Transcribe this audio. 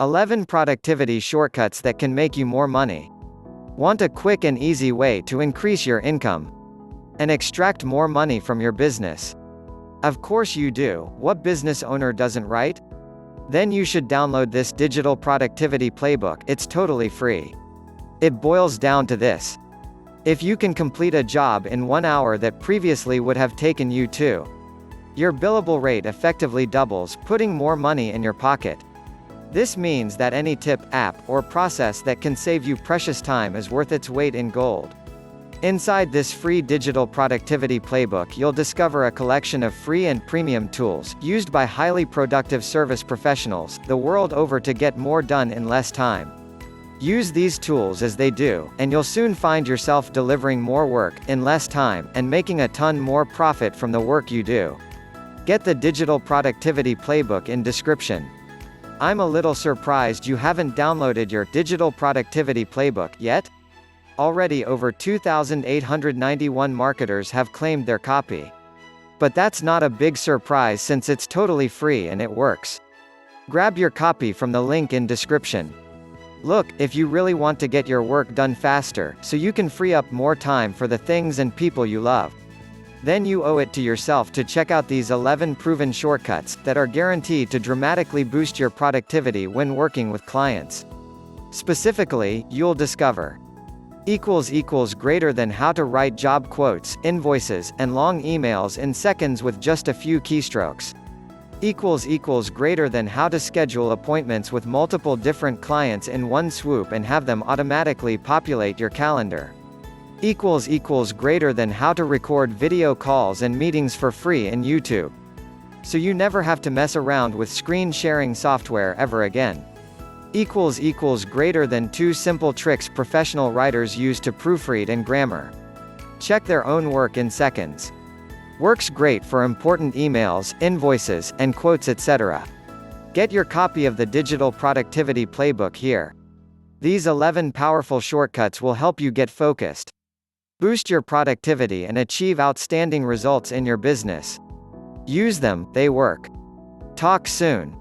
11 productivity shortcuts that can make you more money. Want a quick and easy way to increase your income and extract more money from your business? Of course you do. What business owner doesn't, right? Then you should download this digital productivity playbook. It's totally free. It boils down to this. If you can complete a job in 1 hour that previously would have taken you 2, your billable rate effectively doubles, putting more money in your pocket. This means that any tip, app, or process that can save you precious time is worth its weight in gold. Inside this free digital productivity playbook, you'll discover a collection of free and premium tools, used by highly productive service professionals, the world over to get more done in less time. Use these tools as they do, and you'll soon find yourself delivering more work, in less time, and making a ton more profit from the work you do. Get the digital productivity playbook in description. I'm a little surprised you haven't downloaded your digital productivity playbook yet. Already over 2,891 marketers have claimed their copy. But that's not a big surprise since it's totally free and it works. Grab your copy from the link in description. Look, if you really want to get your work done faster, so you can free up more time for the things and people you love, then you owe it to yourself to check out these 11 proven shortcuts that are guaranteed to dramatically boost your productivity when working with clients. Specifically, you'll discover greater than how to write job quotes, invoices, and long emails in seconds with just a few keystrokes. Greater than how to schedule appointments with multiple different clients in one swoop and have them automatically populate your calendar. Greater than how to record video calls and meetings for free in YouTube, so you never have to mess around with screen sharing software ever again. Greater than 2 simple tricks professional writers use to proofread and grammar. Check their own work in seconds. Works great for important emails, invoices, and quotes, etc. Get your copy of the digital productivity playbook here. These 11 powerful shortcuts will help you get focused, boost your productivity, and achieve outstanding results in your business. Use them, they work. Talk soon.